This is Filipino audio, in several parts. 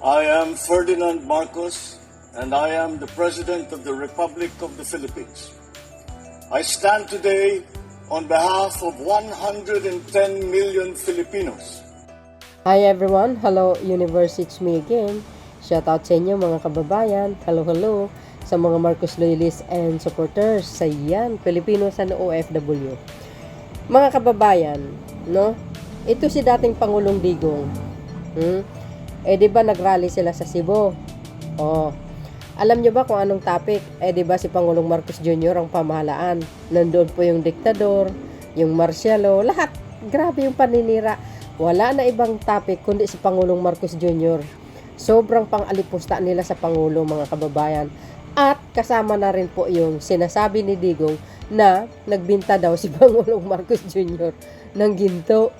I am Ferdinand Marcos, and I am the President of the Republic of the Philippines. I stand today on behalf of 110 million Filipinos. Hi everyone, hello universe, it's me again. Shout out sa inyo mga kababayan, hello sa mga Marcos loyalists and supporters sa yan, Pilipino sa OFW. Mga kababayan, no? Ito si dating Pangulong Digong. Di ba nagrally sila sa Cebu? Alam nyo ba kung anong topic? Di ba si Pangulong Marcos Jr. ang pamahalaan? Nandoon po yung diktador, yung martial law, lahat. Grabe yung paninira. Wala na ibang topic kundi si Pangulong Marcos Jr. Sobrang pang-alipusta nila sa Pangulo, mga kababayan. At kasama na rin po yung sinasabi ni Digong na nagbinta daw si Pangulong Marcos Jr. ng ginto.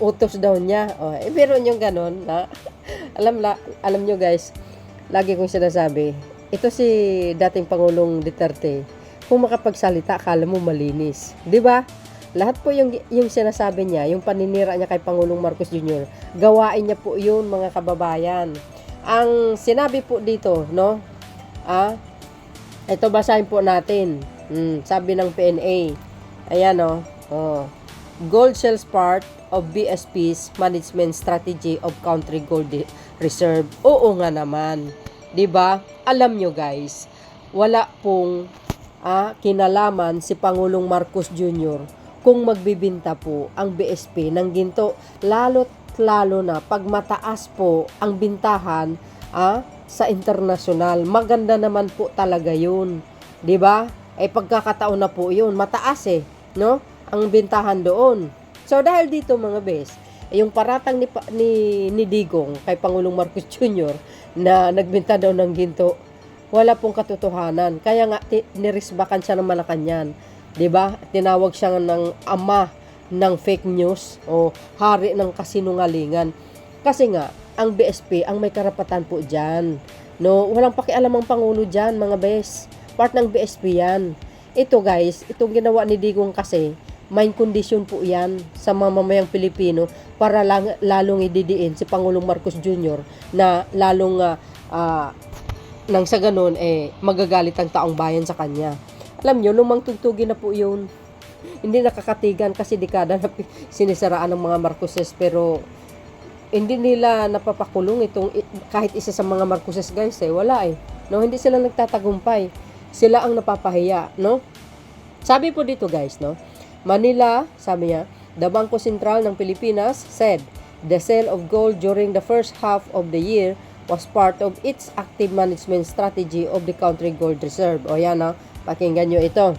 Utos daw niya. Pero yung ganon, na alam nyo guys, lagi kong sinasabi, ito si dating Pangulong Duterte, kung makapagsalita, akala mo malinis. 'Di ba? Lahat po yung sinasabi niya, yung paninira niya kay Pangulong Marcos Jr., gawain niya po yun, mga kababayan. Ang sinabi po dito, no? Ito basahin po natin. Sabi ng PNA. Ayan, gold sales part of BSP's management strategy of country gold reserve. Oo nga naman. 'Di ba? Alam nyo guys, wala pong kinalaman si Pangulong Marcos Jr. kung magbibinta po ang BSP ng ginto, lalo na pag mataas po ang bintahan sa internasyonal. Maganda naman po talaga 'yun. 'Di ba? Pagkakataon na po 'yun, mataas no? Ang bintahan doon. So dahil dito mga bes, yung paratang ni Digong kay Pangulong Marcos Jr. na nagbenta daw ng ginto, wala pong katotohanan. Kaya nga nirisbakan siya ng Malacanang, 'di ba? Tinawag siya ng ama ng fake news o hari ng kasinungalingan. Kasi nga ang BSP ang may karapatan po diyan. No, walang pakialam ang pangulo diyan, mga bes. Part ng BSP 'yan. Ito guys, itong ginawa ni Digong kasi mind condition po yan sa mamamayang Pilipino para lalong ididiin si Pangulong Marcos Jr. na lalong nang sa ganun magagalit ang taong bayan sa kanya. Alam nyo, lumang tugtugin na po yun. Hindi nakakatigan kasi dekada na sinisiraan ng mga Marcoses, pero hindi nila napapakulong itong kahit isa sa mga Marcoses guys wala no, hindi sila nagtatagumpay. Sila ang napapahiya, no? Sabi po dito guys, no? Manila, sabi niya, the Bangko Sentral ng Pilipinas said the sale of gold during the first half of the year was part of its active management strategy of the country gold reserve. Yan pakinggan nyo ito.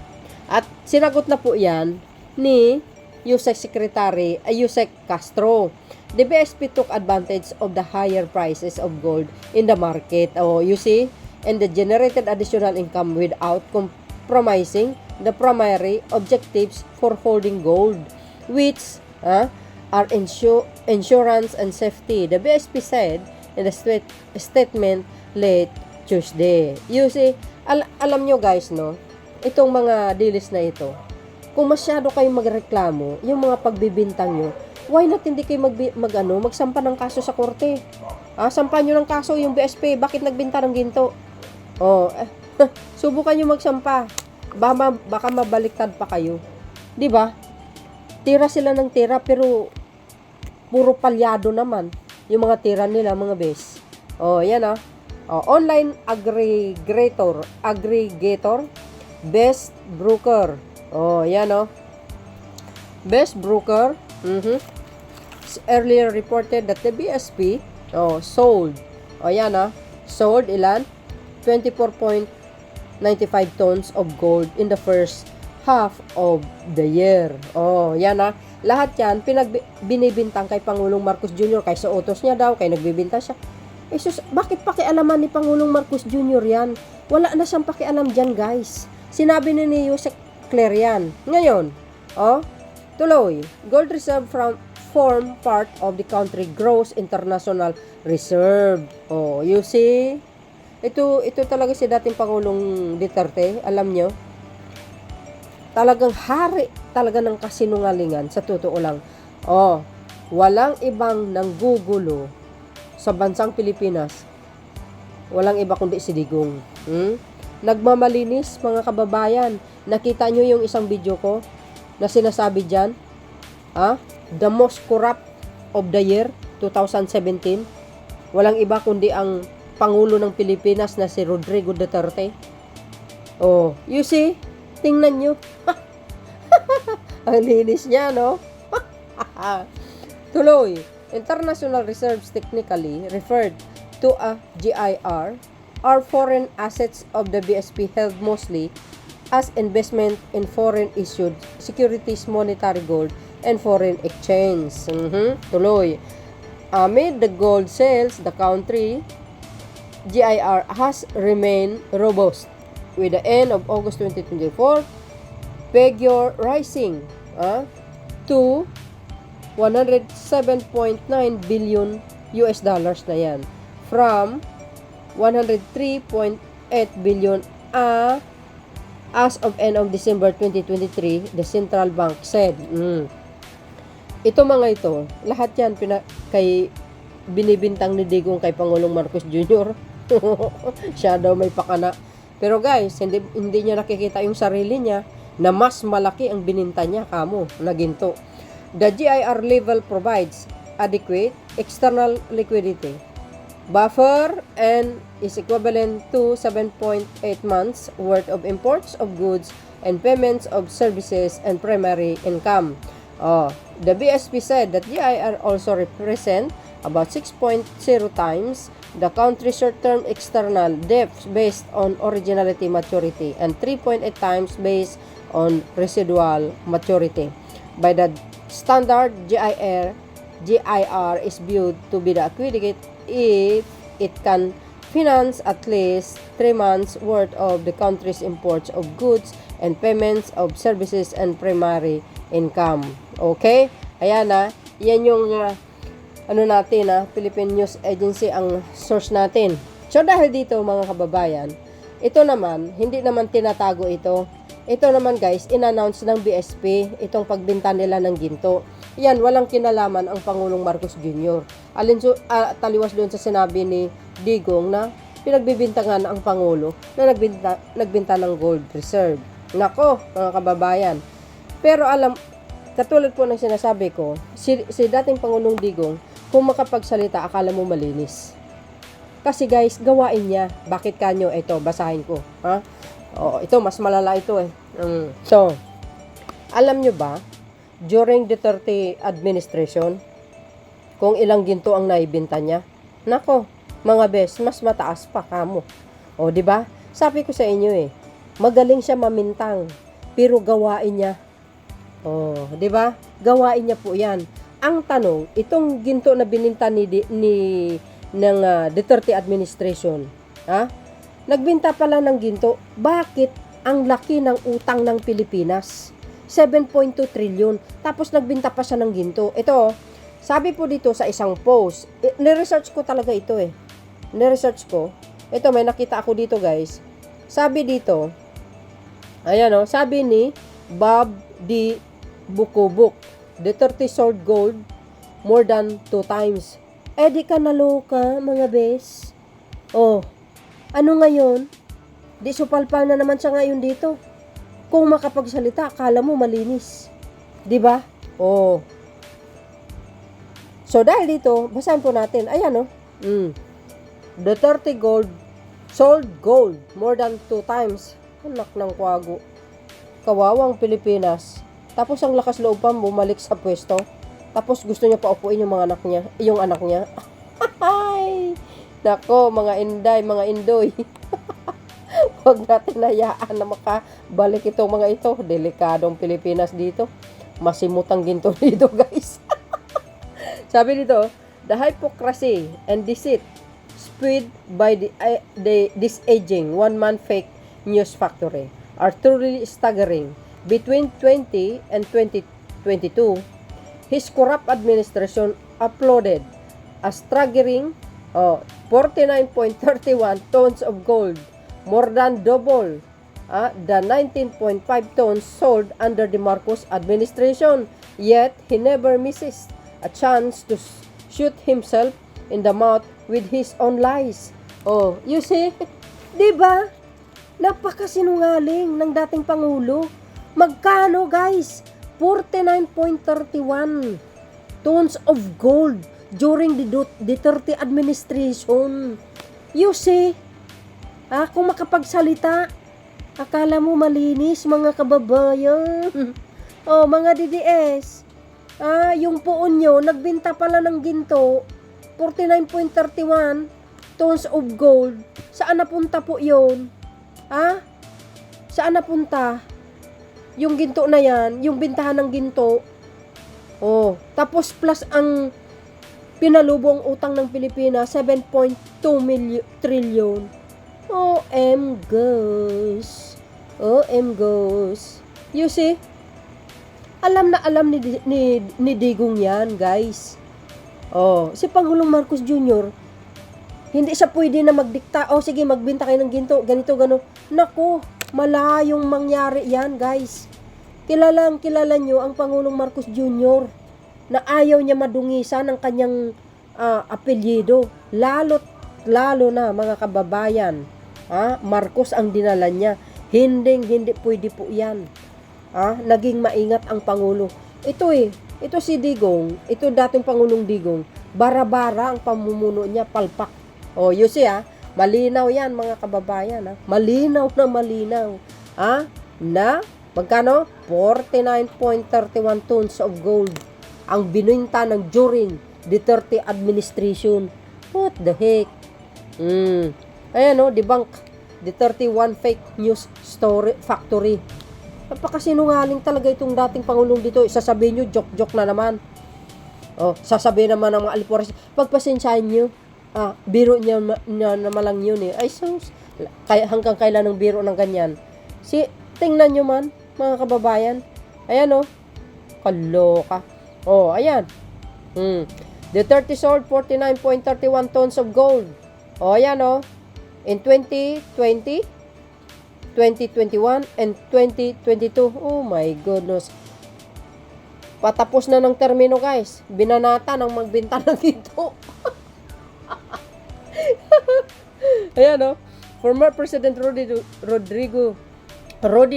At sinagot na po yan ni USEC Secretary USEC Castro. The BSP took advantage of the higher prices of gold in the market. You see? And the generated additional income without compromising the primary objectives for holding gold, which are insurance and safety, the BSP said in the statement late Tuesday. You see, alam nyo guys, no, itong mga deals na ito, kung masyado kayong magreklamo, yung mga pagbibintang nyo, why not hindi kayo magsampa ng kaso sa korte? Sampa nyo ng kaso yung BSP, bakit nagbinta ng ginto? Subukan nyo magsampa. Baka mabaliktad pa kayo. 'Di ba? Tira sila ng tira pero puro palyado naman yung mga tira nila, mga bes. Yan online aggregator, best broker. Yan best broker. Earlier reported that the BSP sold. Sold ilan? 24.95 tons of gold in the first half of the year. Yan lahat yan binibintang kay Pangulong Marcos Jr. kay sa utos niya daw, kay nagbibinta siya. Bakit pakialaman ni Pangulong Marcos Jr. yan? Wala na siyang pakialam dyan guys. Sinabi ni Yusek Clear yan. Ngayon, tuloy, gold reserve form part of the country gross international reserve. You see? Ito talaga si dating Pangulong Duterte, alam nyo? Talagang hari talaga ng kasinungalingan, sa totoo lang. Walang ibang nanggugulo sa bansang Pilipinas, walang iba kundi si Digong. Nagmamalinis, mga kababayan. Nakita nyo yung isang video ko na sinasabi dyan, the most corrupt of the year 2017. Walang iba kundi ang Pangulo ng Pilipinas na si Rodrigo Duterte. Oh, you see? Tingnan nyo. Ang linis niya, no? Tuloy. International reserves technically referred to a GIR are foreign assets of the BSP held mostly as investment in foreign issued securities, monetary gold, and foreign exchange. Tuloy. Amid the gold sales, the country GIR has remained robust with the end of August 2024 figure rising to 107.9 billion US dollars na yan from 103.8 billion as of end of December 2023, the central bank said. Ito mga ito, lahat yan kay binibintang ni Digong kay Pangulong Marcos Jr. Siya daw may pakana. Pero guys, hindi niya nakikita yung sarili niya na mas malaki ang bininta niya kamo na ginto. The GIR level provides adequate external liquidity buffer and is equivalent to 7.8 months worth of imports of goods and payments of services and primary income. The BSP said that GIR also represent about 6.0 times the country's short-term external debt based on originality maturity and 3.8 times based on residual maturity. By the standard, GIR is viewed to be the adequate if it can finance at least 3 months worth of the country's imports of goods and payments of services and primary income. Okay? Ayan na. Yan yung Philippine News Agency ang source natin. So dahil dito mga kababayan, ito naman, hindi naman tinatago ito. Ito naman guys, in-announce ng BSP itong pagbinta nila ng ginto. Yan, walang kinalaman ang Pangulong Marcos Jr. Taliwas doon sa sinabi ni Digong na pinagbibintangan ang Pangulo na nagbinta ng gold reserve. Nako, mga kababayan. Pero katulad po ng sinasabi ko, si dating Pangulong Digong, kung makapagsalita, akala mo malinis. Kasi guys, gawain niya. Bakit kanyo? Ito, basahin ko. Ito, mas malala ito eh. So, alam nyo ba, during Duterte administration, kung ilang ginto ang naibinta niya, nako, mga bes, mas mataas pa kamo. O, di ba? Sabi ko sa inyo eh, magaling siya mamintang, pero gawain niya. O, di ba? Gawain niya po 'yan. Ang tanong, itong ginto na bininta ng Duterte administration, nagbinta pala ng ginto, bakit ang laki ng utang ng Pilipinas? 7.2 trillion. Tapos nagbinta pa siya ng ginto. Ito, sabi po dito sa isang post, ni-research ko talaga ito eh. Ni-research ko. Ito, may nakita ako dito guys. Sabi dito, ayan sabi ni Bob D. Bukubuk, Duterte sold gold more than 2 times. Di ka naloka, mga bes. Ano ngayon? Di supalpal na naman siya ngayon dito. Kung makapagsalita, akala mo malinis. Di ba? So, dahil dito, basahin po natin. Ayan, Duterte sold gold more than 2 times. Anak ng kwago. Kawawang Pilipinas. Tapos ang lakas loob pa bumalik sa pwesto. Tapos gusto niya pa upuin yung anak niya. Ay! Nako, mga inday, mga indoy. Huwag natin hayaan na makabalik itong mga ito. Delikadong Pilipinas dito. Masimutang ginto dito, guys. Sabi dito, the hypocrisy and deceit spread by this aging one-man fake news factory are truly staggering. Between 20 and 2022, his corrupt administration uploaded a staggering 49.31 tons of gold, more than double the 19.5 tons sold under the Marcos administration. Yet, he never misses a chance to shoot himself in the mouth with his own lies. Oh, you see? 'Di ba? Napakasinungaling ng dating Pangulo. Magkano, guys? 49.31 tons of gold during the Duterte administration. You see? Kung makapagsalita, akala mo malinis, mga kababayan. Oh, mga DDS. Yung poon nyo, nagbenta pala ng ginto, 49.31 tons of gold. Saan napunta po yun? Saan napunta? Yung ginto na yan, yung bintahan ng ginto. Oh, tapos plus ang pinalubong utang ng Pilipinas, 7.2 trillion. OM goes. You see? Alam na alam ni Digong yan, guys. Oh, si Pangulong Marcos Jr., hindi siya pwede na magdikta. Sige, magbenta kayo ng ginto, ganito, gano. Naku, malayong mangyari yan, guys. Kilala nyo ang Pangulong Marcos Jr. na ayaw niya madungisan ng kanyang apelyido. Lalo na, mga kababayan. Marcos ang dinala niya. Hindi pwede po yan. Naging maingat ang Pangulo. Ito si Digong, ito dating Pangulong Digong, bara-bara ang pamumuno niya, palpak. You see, malinaw yan, mga kababayan. Malinaw na malinaw. Na, magkano? 49.31 tons of gold ang bininta ng during Duterte administration. What the heck? Ayan, debunk Duterte one fake news story factory. Napakasinungaling talaga itong dating Pangulong dito. Sasabihin nyo, joke na naman. Sasabihin naman ng mga alipuras, pagpasensyahan nyo, biro niya naman lang yun eh. Hanggang kailan ng biro ng ganyan? Tingnan nyo man, mga kababayan. Ayan, kaloka. Ayan. Duterte sold 49.31 tons of gold. Ayan, in 2020, 2021, and 2022. Oh my goodness. Patapos na ng termino, guys. Binanata ng magbenta ng ginto. Ayan, former President Rody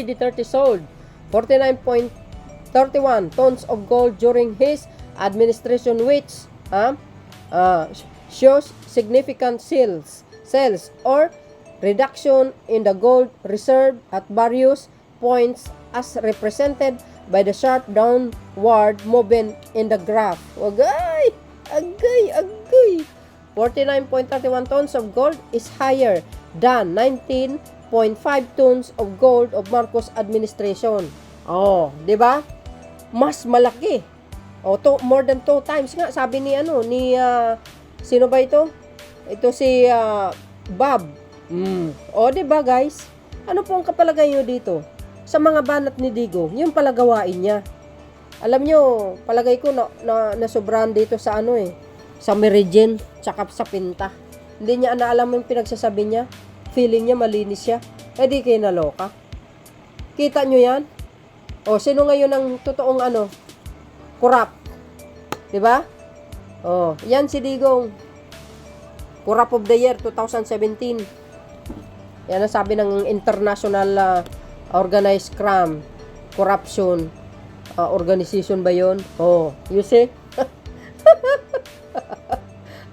Duterte sold 49.31 tons of gold during his administration, which shows significant sales or reduction in the gold reserve at various points as represented by the sharp downward movement in the graph. Agay! 49.31 tons of gold is higher than 19.5 tons of gold of Marcos administration. Di ba? Mas malaki. More than 2 times nga, sabi ni sino ba ito? Ito si Bob. Di ba, guys? Ano po ang kapalagay nyo dito? Sa mga banat ni Digong, yung palagawain niya. Alam nyo, palagay ko na sobrahan dito sa sa Meridian, tsaka sa Pinta. Hindi niya alam yung pinagsasabi niya. Feeling niya malinis siya. Di kayo naloka. Kita nyo yan? Sino ngayon ang totoong corrupt? Diba? Yan si Digong. Corrupt of the year 2017. Yan ang sabi ng International Organized Crime Corruption Organization ba yun? You see?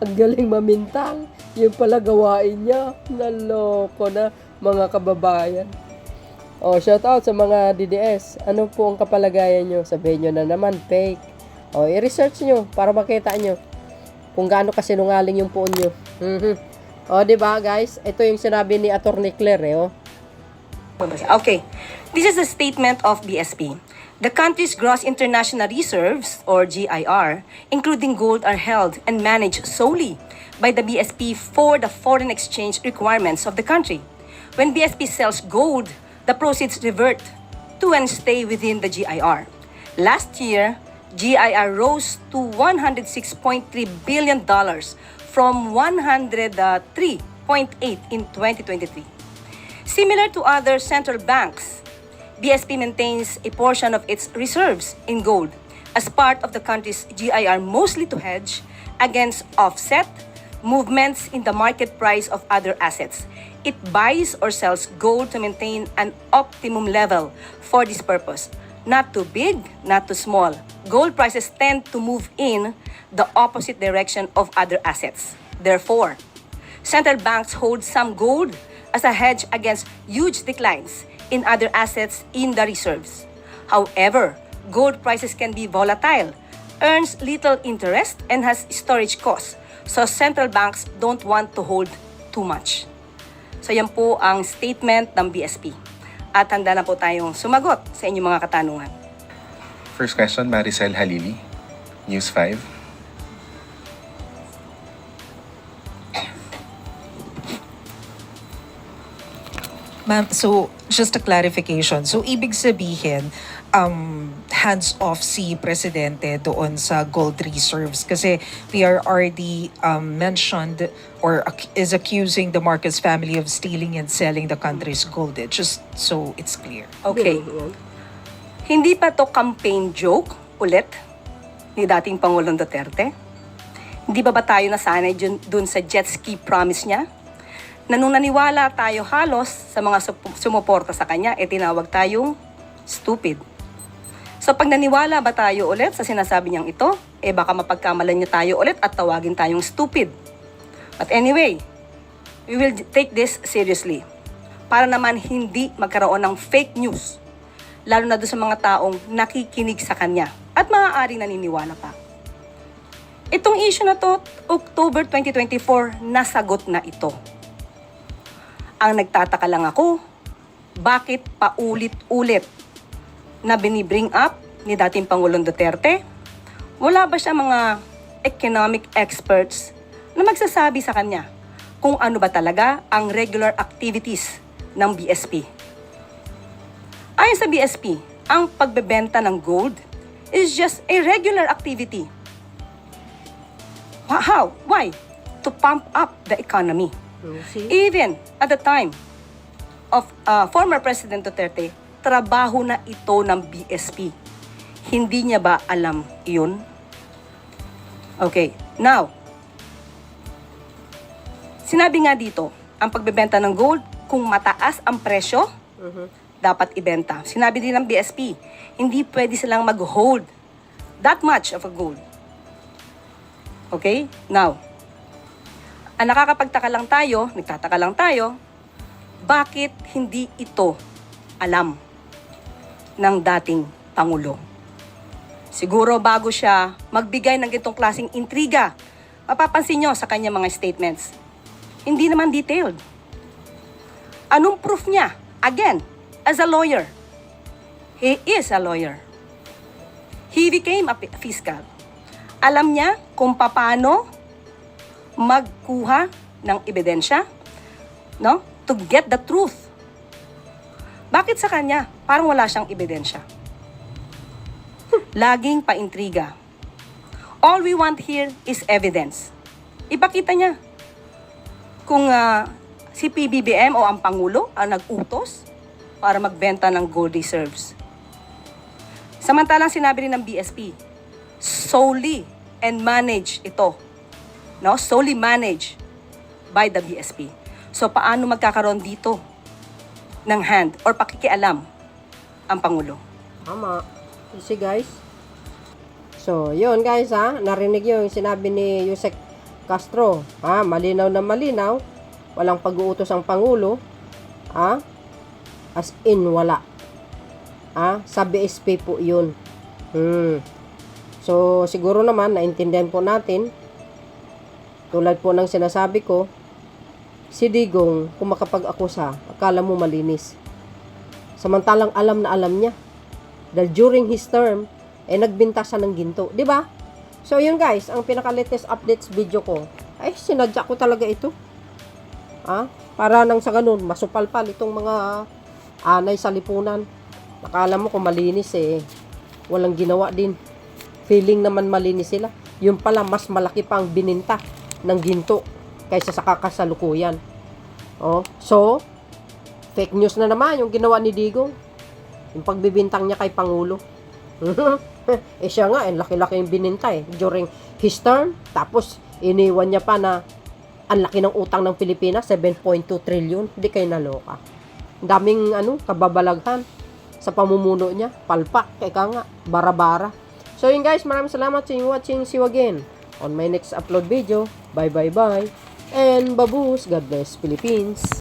Ang galing mamintang. Yung pala gawain niya. Naloko na, mga kababayan. Shout out sa mga DDS. Ano po ang kapalagayan nyo? Sabihin nyo na naman, fake. I-research nyo para makita nyo kung gaano kasinungaling yung poon nyo. Diba, guys? Ito yung sinabi ni Atty. Claire, Okay. This is a statement of BSP. The country's gross international reserves, or GIR, including gold, are held and managed solely by the BSP for the foreign exchange requirements of the country. When BSP sells gold, the proceeds revert to and stay within the GIR. Last year, GIR rose to $106.3 billion from $103.8 in 2023. Similar to other central banks, BSP maintains a portion of its reserves in gold as part of the country's GIR, mostly to hedge against offset movements in the market price of other assets. It buys or sells gold to maintain an optimum level for this purpose. Not too big, not too small. Gold prices tend to move in the opposite direction of other assets. Therefore, central banks hold some gold as a hedge against huge declines in other assets in the reserves. However, gold prices can be volatile, earns little interest, and has storage costs. So central banks don't want to hold too much. So yan po ang statement ng BSP. At handa na po tayong sumagot sa inyong mga katanungan. First question, Maricel Halili, News 5. Ma'am, so just a clarification. So ibig sabihin, hands off si Presidente doon sa gold reserves kasi PRRD mentioned or is accusing the Marcos family of stealing and selling the country's gold. Just so it's clear. Okay. Hindi pa to campaign joke ulit ni dating Pangulong Duterte? Hindi ba tayo nasanay dun sa jet ski promise niya? Na nung naniwala tayo halos sa mga sumuporta sa kanya, tinawag tayong stupid. So pag naniwala ba tayo ulit sa sinasabi niyang ito, baka mapagkamalan niya tayo ulit at tawagin tayong stupid. But anyway, we will take this seriously. Para naman hindi magkaroon ng fake news, lalo na doon sa mga taong nakikinig sa kanya at maaaring naniniwala pa. Itong issue na to, October 2024, nasagot na ito. Ang nagtataka lang ako, bakit paulit-ulit na binibring up ni dating Pangulong Duterte? Wala ba siya mga economic experts na magsasabi sa kanya kung ano ba talaga ang regular activities ng BSP? Ayon sa BSP, ang pagbebenta ng gold is just a regular activity. How? Why? To pump up the economy. Even at the time of former President Duterte, trabaho na ito ng BSP. Hindi niya ba alam iyon? Okay, now, sinabi nga dito, ang pagbebenta ng gold, kung mataas ang presyo, dapat ibenta. Sinabi din ng BSP, hindi pwede silang mag-hold that much of a gold. Okay, now, ang nagtataka lang tayo, bakit hindi ito alam ng dating Pangulo? Siguro bago siya magbigay ng ganitong klaseng intriga, mapapansin nyo sa kanya mga statements, hindi naman detailed. Anong proof niya? Again, as a lawyer. He is a lawyer. He became a fiscal. Alam niya kung paano magkuha ng ebidensya, no? To get the truth. Bakit sa kanya parang wala siyang ebidensya? Laging paintriga. All we want here is evidence. Ipakita niya kung si PBBM o ang Pangulo ang nag-utos para magbenta ng gold reserves. Samantalang sinabi rin ng BSP, solely and manage ito. No? Solely managed by the BSP. So, paano magkakaroon dito ng hand or pakikialam ang Pangulo? Tama. Easy guys. So, yun guys narinig nyo yung sinabi ni Yusek Castro. Malinaw na malinaw. Walang pag-uutos ang Pangulo. As in, wala. Sa BSP po yun. So, siguro naman, naintindihan po natin, tulad po ng sinasabi ko, si Digong, kung makapag-akusa, akala mo malinis. Samantalang alam na alam niya. Dahil during his term, nagbinta siya ng ginto. Diba? So, yun guys, ang pinaka-latest updates video ko, sinadya ko talaga ito. Para nang sa ganun, masupalpal itong mga anay sa lipunan. Akala mo kung malinis walang ginawa din. Feeling naman malinis sila. Yung pala, mas malaki pa ang bininta ng ginto kaysa sa kakasalukuyan. So, fake news na naman yung ginawa ni Digong. Yung pagbibintang niya kay Pangulo. Siya nga, laki-laki yung bininta during his term. Tapos, iniwan niya pa na Ang laki ng utang ng Pilipinas, 7.2 trillion. Hindi kayo naloka. Ang daming kababalaghan sa pamumuno niya. Palpak, ika nga, bara-bara. So yun guys, maraming salamat sa watching. See you again on my next upload video. Bye. And babush. God bless Philippines.